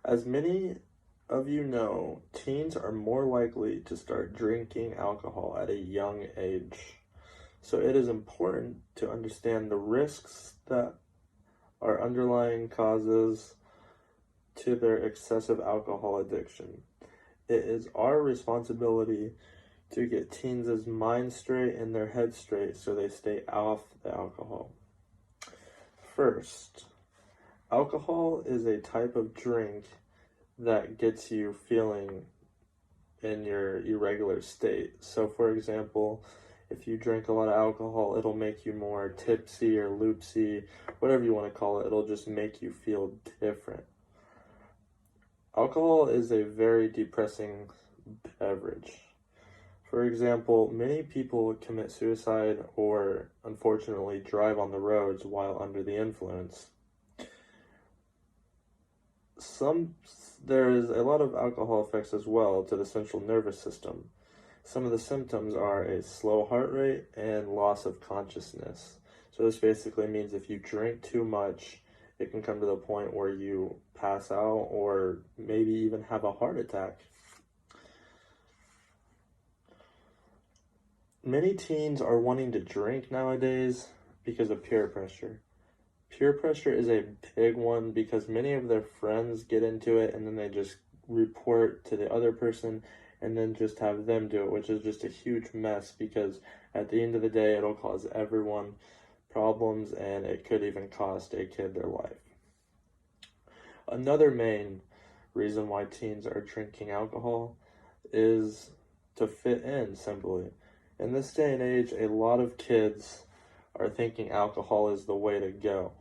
As many of you know, teens are more likely to start drinking alcohol at a young age. So it is important to understand the risks that are underlying causes to their excessive alcohol addiction. It is our responsibility to get teens' mind straight and their head straight so they stay off the alcohol. First, alcohol is a type of drink that gets you feeling in your irregular state. So, for example, if you drink a lot of alcohol, it'll make you more tipsy or loopsy, whatever you want to call it. It'll just make you feel different. Alcohol is a very depressing beverage. For example, many people commit suicide or unfortunately drive on the roads while under the influence. There is a lot of alcohol effects as well to the central nervous system. Some of the symptoms are a slow heart rate and loss of consciousness. So this basically means if you drink too much, it can come to the point where you pass out or maybe even have a heart attack. Many teens are wanting to drink nowadays because of peer pressure. Peer pressure is a big one because many of their friends get into it and then they just report to the other person and then just have them do it, which is just a huge mess because at the end of the day, it'll cause everyone problems and it could even cost a kid their life. Another main reason why teens are drinking alcohol is to fit in, simply. In this day and age, a lot of kids are thinking alcohol is the way to go.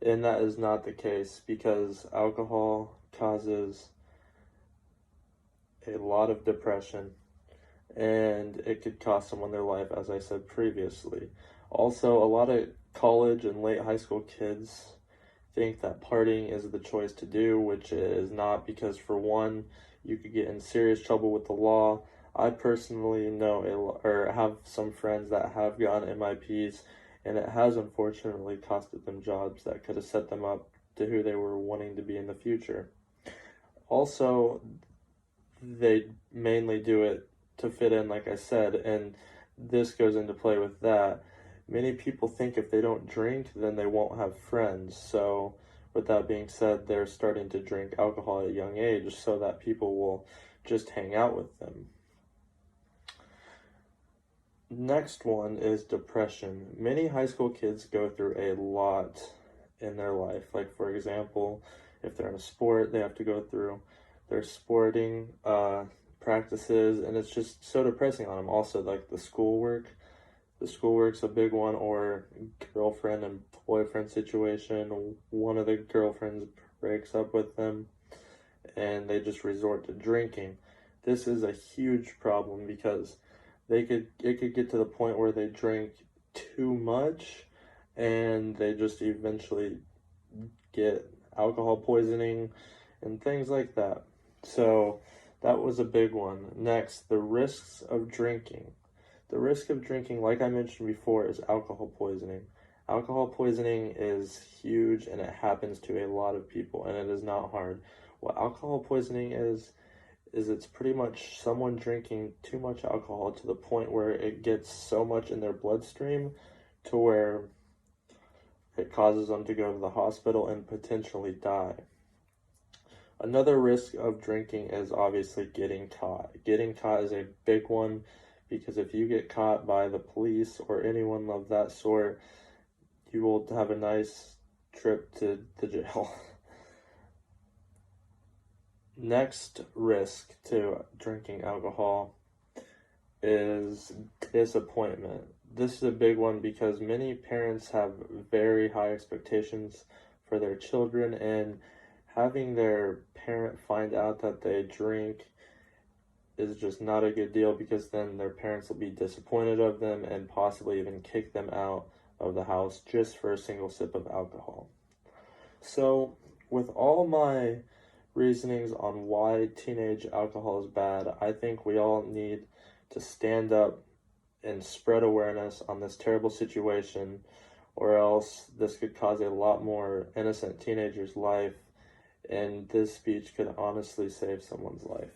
And that is not the case because alcohol causes a lot of depression and it could cost someone their life, as I said previously. Also, a lot of college and late high school kids think that partying is the choice to do, which it is not, because for one, you could get in serious trouble with the law. I personally know or have some friends that have gotten MIPs, and it has unfortunately costed them jobs that could have set them up to who they were wanting to be in the future. Also, they mainly do it to fit in, like I said, and this goes into play with that. Many people think if they don't drink, then they won't have friends. So, with that being said, they're starting to drink alcohol at a young age so that people will just hang out with them. Next one is depression. Many high school kids go through a lot in their life. Like, for example, if they're in a sport, they have to go through their sporting practices, and it's just so depressing on them. Also, like the schoolwork's a big one, or girlfriend and boyfriend situation. One of the girlfriends breaks up with them, and they just resort to drinking. This is a huge problem because it could get to the point where they drink too much and they just eventually get alcohol poisoning and things like that. So that was a big one. Next, the risks of drinking. The risk of drinking, like I mentioned before, is alcohol poisoning. Alcohol poisoning is huge and it happens to a lot of people, and it is not hard. What alcohol poisoning is it's pretty much someone drinking too much alcohol to the point where it gets so much in their bloodstream to where it causes them to go to the hospital and potentially die. Another risk of drinking is obviously getting caught. Getting caught is a big one because if you get caught by the police or anyone of that sort, you will have a nice trip to the jail. Next risk to drinking alcohol is disappointment. This is a big one because many parents have very high expectations for their children, and having their parent find out that they drink is just not a good deal because then their parents will be disappointed of them and possibly even kick them out of the house just for a single sip of alcohol. So, with all my reasonings on why teenage alcohol is bad, I think we all need to stand up and spread awareness on this terrible situation, or else this could cause a lot more innocent teenagers' life And this speech could honestly save someone's life.